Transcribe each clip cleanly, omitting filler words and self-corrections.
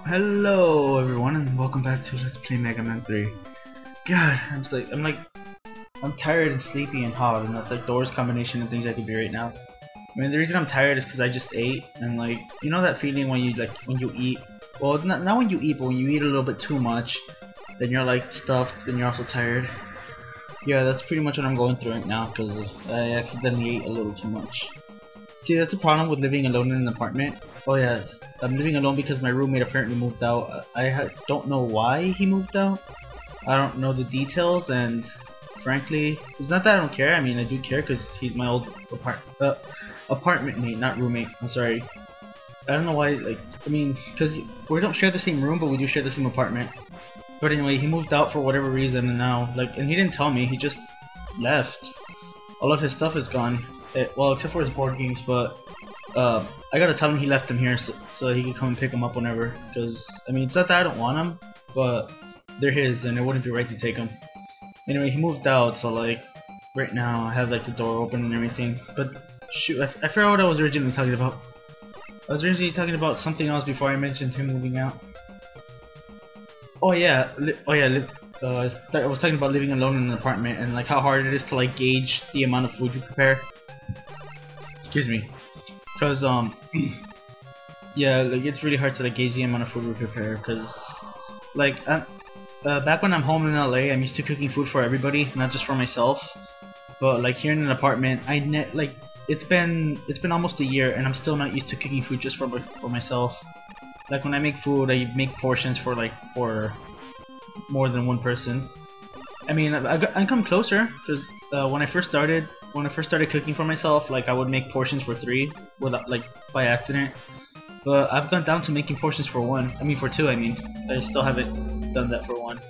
Hello everyone and welcome back to Let's Play Megaman 3. God, I'm tired and sleepy and hot, and that's like the worst combination of things I could be right now. I mean, the reason I'm tired is because I just ate, and like, you know that feeling when you eat, well, not when you eat, but when you eat a little bit too much, then you're like stuffed and you're also tired. Yeah, that's pretty much what I'm going through right now because I accidentally ate a little too much. See, that's a problem with living alone in an apartment. Oh yeah, I'm living alone because my roommate apparently moved out. I don't know why he moved out. I don't know the details, and frankly, it's not that I don't care. I mean, I do care because he's my old apartment mate, not roommate. I'm sorry. I don't know why, like, I mean, because we don't share the same room, but we do share the same apartment. But anyway, he moved out for whatever reason, and now, like, and he didn't tell me, he just left. All of his stuff is gone. Well, except for his board games, but I gotta tell him he left them here so he can come and pick them up whenever. Because, I mean, it's not that I don't want them, but they're his and it wouldn't be right to take them. Anyway, he moved out, so like, right now I have like the door open and everything. But shoot, I forgot what I was originally talking about. I was originally talking about something else before I mentioned him moving out. Oh yeah, I was talking about living alone in an apartment and like how hard it is to like gauge the amount of food you prepare. Excuse me, because yeah, like it's really hard to like gauge the amount of food we prepare. Because like back when I'm home in LA, I'm used to cooking food for everybody, not just for myself. But like here in an apartment, it's been almost a year, and I'm still not used to cooking food just for myself. Like when I make food, I make portions for more than one person. I mean, I come closer because when I first started cooking for myself, like I would make portions for 3 without like by accident. But I've gone down to making portions for 1. I mean for 2. I mean, I still haven't done that for 1.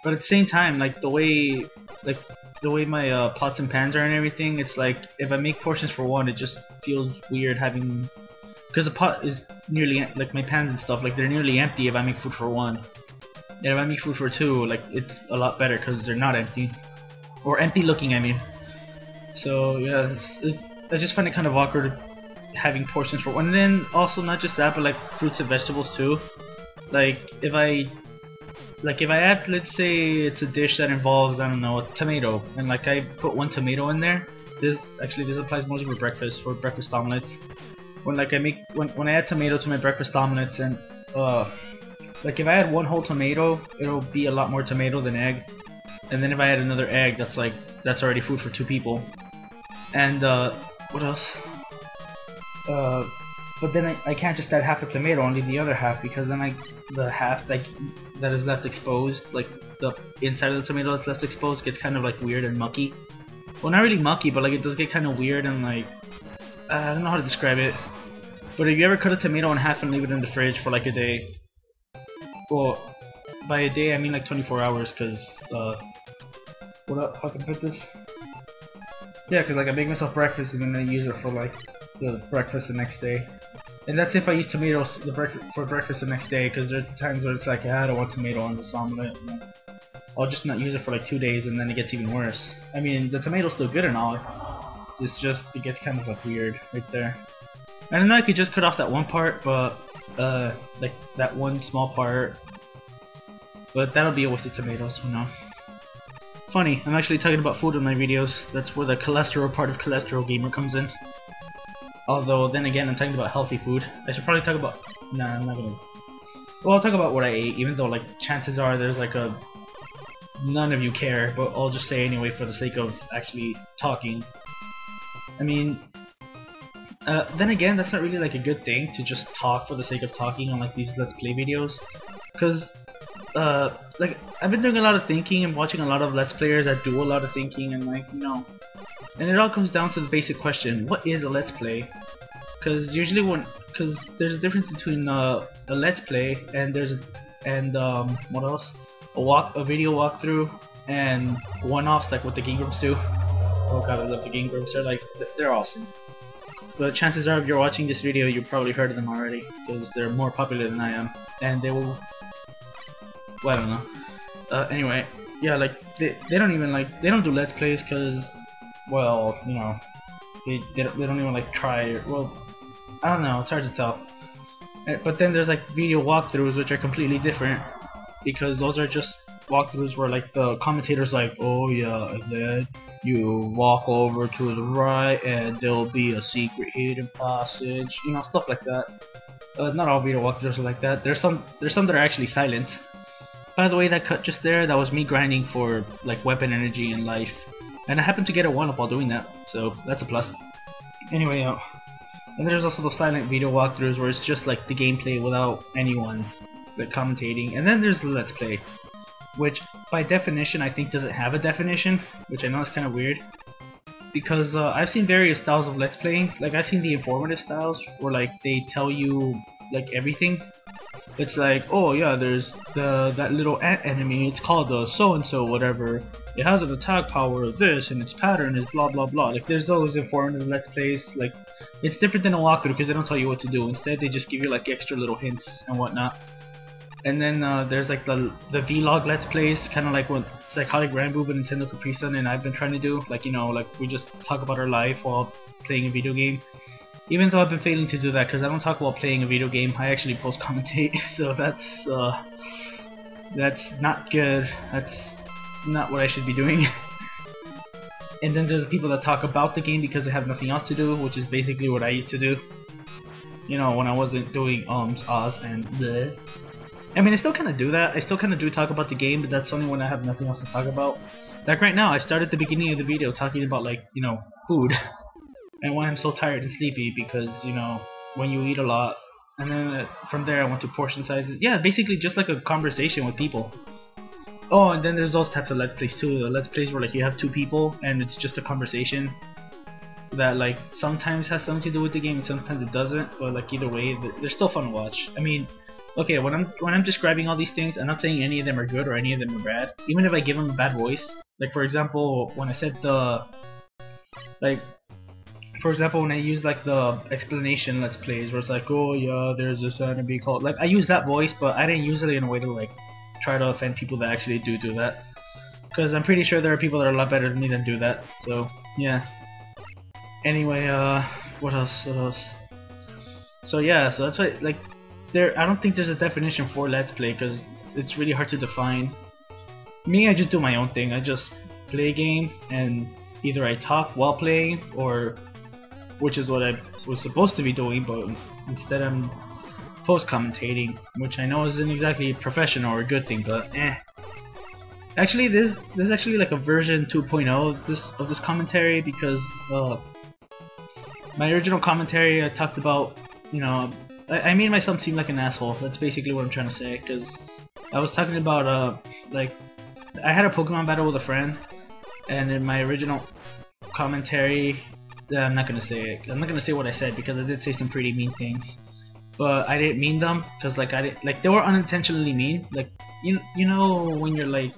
But at the same time, like the way my pots and pans are and everything, it's like if I make portions for 1, it just feels weird having, because the pot is nearly like my pans and stuff, like they're nearly empty if I make food for 1. And if I make food for 2, like it's a lot better because they're not empty, or empty looking, I mean. So yeah, I just find it kind of awkward having portions for 1. And then also not just that, but like fruits and vegetables too. Like if I add, let's say it's a dish that involves, I don't know, a tomato, and like I put 1 tomato in there. This applies mostly for breakfast omelets. When like when I add tomato to my breakfast omelets, and like if I add 1 whole tomato, it'll be a lot more tomato than egg. And then if I add another egg, that's already food for 2 people. And what else? But then I can't just add half a tomato and leave the other half, because then the half that is left exposed, like the inside of the tomato that's left exposed, gets kind of like weird and mucky. Well, not really mucky, but like it does get kind of weird and like I don't know how to describe it. But if you ever cut a tomato in half and leave it in the fridge for like a day, well, by a day I mean like 24 hours, because how can I put this? Yeah, because like I make myself breakfast and then I use it for like the breakfast the next day. And that's if I use tomatoes for breakfast the next day, because there are times where it's like, I don't want tomato on this omelet. I'll just not use it for like 2 days, and then it gets even worse. I mean, the tomato's still good and all. It's just, it gets kind of like weird right there. And then I could just cut off that one part, but like that one small part. But that'll be a waste of tomatoes, you know. Funny, I'm actually talking about food in my videos. That's where the cholesterol part of Cholesterol Gamer comes in. Although, then again, I'm talking about healthy food. I should probably talk about... Nah, I'm not gonna... Well, I'll talk about what I ate, even though, like, chances are there's like a... None of you care, but I'll just say anyway for the sake of actually talking. I mean... then again, that's not really like a good thing to just talk for the sake of talking on like these Let's Play videos. Because... like, I've been doing a lot of thinking and watching a lot of Let's Players that do a lot of thinking, and like, you know, and it all comes down to the basic question: what is a Let's Play? Because usually because there's a difference between a Let's Play and what else? A video walkthrough and one-offs like what the Game Grumps do. Oh god, I love the Game Grumps. They're awesome. But chances are, if you're watching this video, you've probably heard of them already, because they're more popular than I am, and they will. Well, I don't know. Anyway, yeah, like they don't do Let's Plays because, well, you know, they don't even like try. Well, I don't know. It's hard to tell. But then there's like video walkthroughs which are completely different, because those are just walkthroughs where like the commentator's like, oh yeah, and then you walk over to the right and there'll be a secret hidden passage, you know, stuff like that. Not all video walkthroughs are like that. There's some that are actually silent. By the way, that cut just there, that was me grinding for like weapon energy and life, and I happened to get a 1-up while doing that, so that's a plus. Anyway, and there's also the silent video walkthroughs where it's just like the gameplay without anyone like commentating, and then there's the let's play, which by definition I think doesn't have a definition, which I know is kind of weird, because I've seen various styles of let's playing. Like I've seen the informative styles where like they tell you like everything. It's like, oh yeah, there's that little ant enemy, it's called the so-and-so whatever, it has an attack power of this and its pattern is blah blah blah. Like there's those informative let's plays. Like it's different than a walkthrough because they don't tell you what to do, instead they just give you like extra little hints and whatnot. And then there's like the vlog let's plays, kind of like what Psychotic Rambo and Nintendo Capri Sun and I've been trying to do. Like, you know, like we just talk about our life while playing a video game. Even though I've been failing to do that because I don't talk while playing a video game, I actually post commentate. So that's not good. That's not what I should be doing. And then there's people that talk about the game because they have nothing else to do, which is basically what I used to do. You know, when I wasn't doing ahs, and bleh. I mean, I still kind of do that. I still kind of do talk about the game, but that's only when I have nothing else to talk about. Like right now, I started the beginning of the video talking about, like, you know, food. And why I'm so tired and sleepy because, you know, when you eat a lot. And then from there I went to portion sizes. Yeah, basically just like a conversation with people. Oh, and then there's those types of let's plays too. The let's plays where like you have two people and it's just a conversation that like sometimes has something to do with the game and sometimes it doesn't. But like either way, they're still fun to watch. I mean, okay, when I'm describing all these things, I'm not saying any of them are good or any of them are bad. Even if I give them a bad voice, like for example, when I said for example, when I use like the explanation let's plays where it's like, oh yeah, there's this enemy called, like I use that voice, but I didn't use it in a way to like try to offend people that actually do that, because I'm pretty sure there are people that are a lot better than me that do that. So yeah. Anyway, what else? So yeah, so that's why like I don't think there's a definition for let's play because it's really hard to define. Me, I just do my own thing. I just play a game and either I talk while playing, or which is what I was supposed to be doing, but instead I'm post-commentating, which I know isn't exactly professional or a good thing, but eh. Actually, there's actually like a version 2.0 of this commentary, because my original commentary I talked about, you know, I made myself seem like an asshole. That's basically what I'm trying to say, because I was talking about like I had a Pokemon battle with a friend, and in my original commentary, I'm not gonna say it. I'm not gonna say what I said because I did say some pretty mean things, but I didn't mean them because like they were unintentionally mean. Like you know when you're like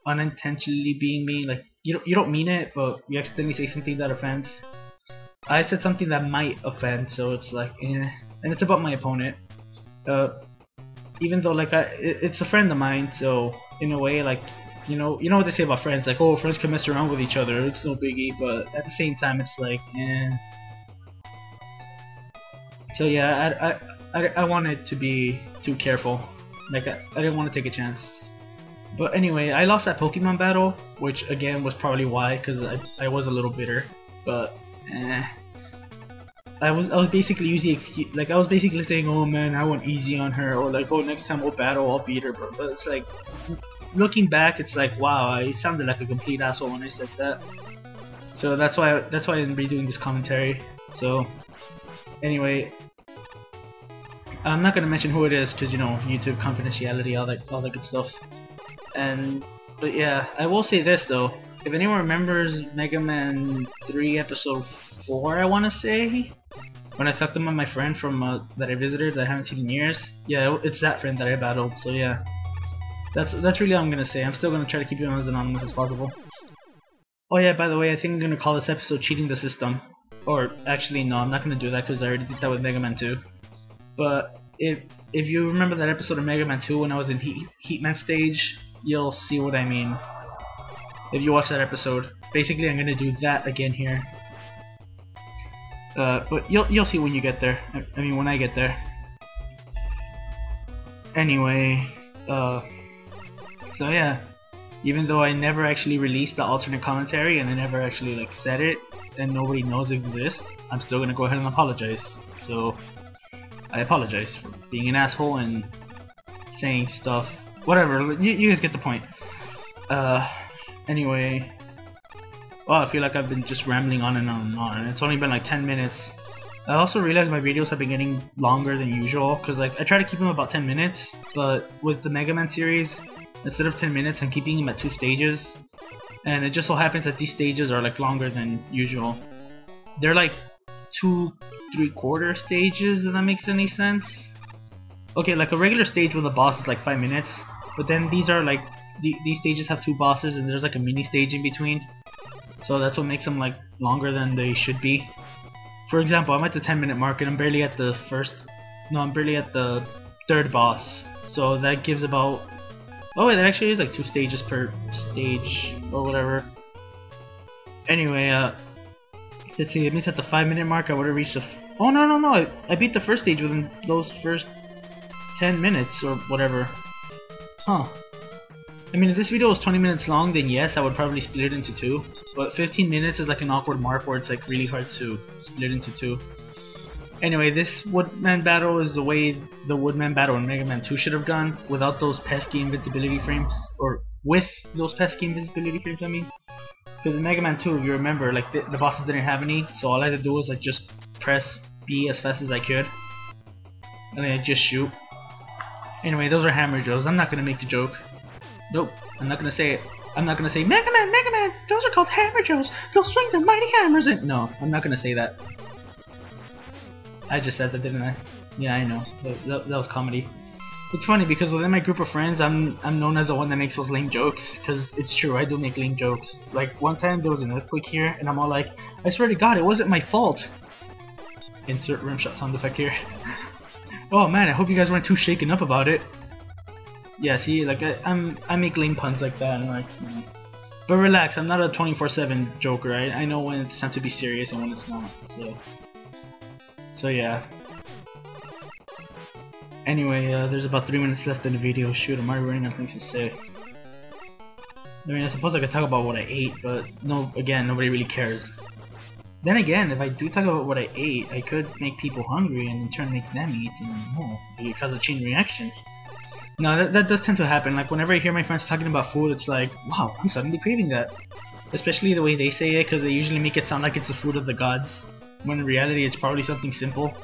unintentionally being mean, like you don't mean it, but you accidentally say something that offends. I said something that might offend, so it's like, eh. And it's about my opponent. Even though like it's a friend of mine, so in a way, like. You know what they say about friends, like, oh, friends can mess around with each other, it's no biggie, but at the same time it's like, eh. So yeah, I wanted to be too careful, like I didn't want to take a chance. But anyway, I lost that Pokemon battle, which again was probably why, because I was a little bitter, but eh. I was basically using excuse, like I was basically saying, oh man, I went easy on her, or like, oh, next time we'll battle, I'll beat her, but it's like, looking back, it's like, wow, I sounded like a complete asshole when I said that. So that's why I'm redoing this commentary. So anyway, I'm not gonna mention who it is because, you know, YouTube confidentiality, all that good stuff. But yeah, I will say this though. If anyone remembers Megaman 3 episode 4, I want to say, when I talked about my friend from that I visited that I haven't seen in years. Yeah, it's that friend that I battled. So yeah. That's really all I'm gonna say. I'm still gonna try to keep him as anonymous as possible. Oh yeah, by the way, I think I'm gonna call this episode "Cheating the System." Or actually, no, I'm not gonna do that because I already did that with Mega Man 2. But if you remember that episode of Mega Man 2 when I was in Heatman stage, you'll see what I mean. If you watch that episode, basically I'm gonna do that again here. But you'll see when you get there. I mean, when I get there. Anyway, so yeah, even though I never actually released the alternate commentary and I never actually like said it and nobody knows it exists, I'm still gonna go ahead and apologize. So I apologize for being an asshole and saying stuff. Whatever, you guys get the point. Anyway, well, I feel like I've been just rambling on and on and on, and it's only been like 10 minutes. I also realized my videos have been getting longer than usual, because like I try to keep them about 10 minutes, but with the Megaman series, instead of 10 minutes, I'm keeping them at 2 stages, and it just so happens that these stages are like longer than usual. They're like 2 3/4 stages, if that makes any sense. Okay, like a regular stage with a boss is like 5 minutes, but then these are like, these stages have 2 bosses and there's like a mini stage in between. So that's what makes them like longer than they should be. For example, I'm at the 10-minute mark and I'm barely at the I'm barely at the 3rd boss. So that gives about, oh wait, that actually is like 2 stages per stage or whatever. Anyway, let's see, it means at the 5-minute mark I would have reached the, oh no, I beat the first stage within those first 10 minutes or whatever. Huh. I mean, if this video was 20 minutes long, then yes, I would probably split it into 2. But 15 minutes is like an awkward mark where it's like really hard to split into 2. Anyway, this Woodman battle is the way the Woodman battle in Mega Man 2 should have gone, without those pesky invincibility frames. Or with those pesky invincibility frames, I mean. Because in Mega Man 2, if you remember, like the bosses didn't have any, so all I had to do was like just press B as fast as I could. And then I just shoot. Anyway, those are hammer drills. I'm not gonna make the joke. Nope, I'm not gonna say it. I'm not gonna say Megaman, those are called hammer drills. They'll swing the mighty hammers in. No, I'm not gonna say that. I just said that, didn't I? Yeah, I know. That was comedy. It's funny because within my group of friends, I'm known as the one that makes those lame jokes. Because it's true, I do make lame jokes. Like one time there was an earthquake here, and I'm all like, I swear to God, it wasn't my fault. Insert rimshot sound effect here. Oh man, I hope you guys weren't too shaken up about it. Yeah, see, like I make lame puns like that, and like, but relax, I'm not a 24/7 joker. I know when it's time to be serious and when it's not. So yeah. Anyway, there's about 3 minutes left in the video. Shoot, I'm already running out of things to say. I mean, I suppose I could talk about what I ate, but no, again, nobody really cares. Then again, if I do talk about what I ate, I could make people hungry and in turn make them eat, and it cause a chain reaction. No, that does tend to happen. Like whenever I hear my friends talking about food, it's like, wow, I'm suddenly craving that. Especially the way they say it, because they usually make it sound like it's the food of the gods, when in reality it's probably something simple.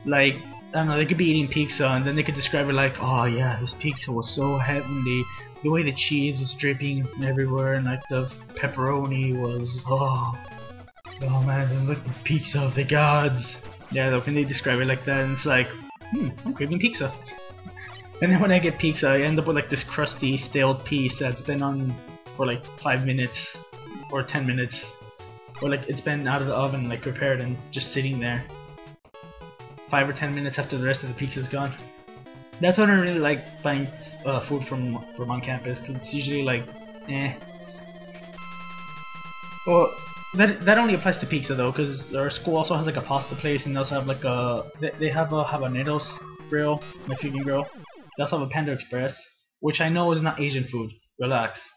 Like, I don't know, they could be eating pizza and then they could describe it like, oh yeah, this pizza was so heavenly. The way the cheese was dripping everywhere and like the pepperoni was, oh man, it was like the pizza of the gods. Yeah, though, can they describe it like that? And it's like, I'm craving pizza. And then when I get pizza, I end up with like this crusty, stale piece that's been on for like 5 minutes or 10 minutes, or like it's been out of the oven, like prepared and just sitting there 5 or 10 minutes after the rest of the pizza's gone. That's when I really like buying food from on campus. It's usually like, eh. Well, that only applies to pizza though, because our school also has like a pasta place, and they also have like a they have a habaneros grill, Mexican grill. They also have a Panda Express, which I know is not Asian food. Relax.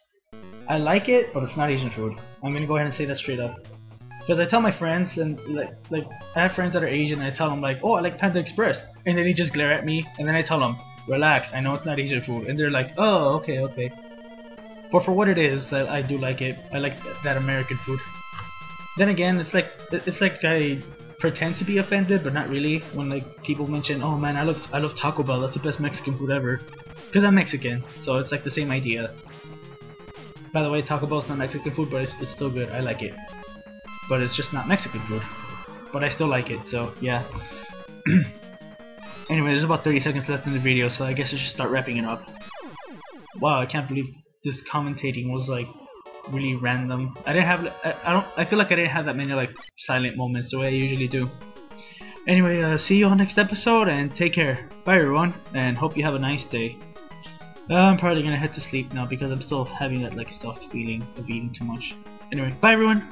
I like it, but it's not Asian food. I'm gonna go ahead and say that straight up. Because I tell my friends, and like I have friends that are Asian, and I tell them like, oh, I like Panda Express, and then they just glare at me, and then I tell them, relax, I know it's not Asian food, and they're like, oh, okay. But for what it is, I do like it. I like that American food. Then again, it's like I pretend to be offended, but not really. When like people mention, oh man, I love Taco Bell, that's the best Mexican food ever, because I'm Mexican, so it's like the same idea. By the way, Taco Bell's not Mexican food, but it's still good. I like it, but it's just not Mexican food. But I still like it, so yeah. Anyway, there's about 30 seconds left in the video, so I guess I should start wrapping it up. Wow, I can't believe this commentating was like really random. I feel like I didn't have that many like silent moments the way I usually do. Anyway, see you on next episode and take care. Bye everyone, and hope you have a nice day. I'm probably gonna head to sleep now because I'm still having that like stuffed feeling of eating too much. Anyway, bye everyone.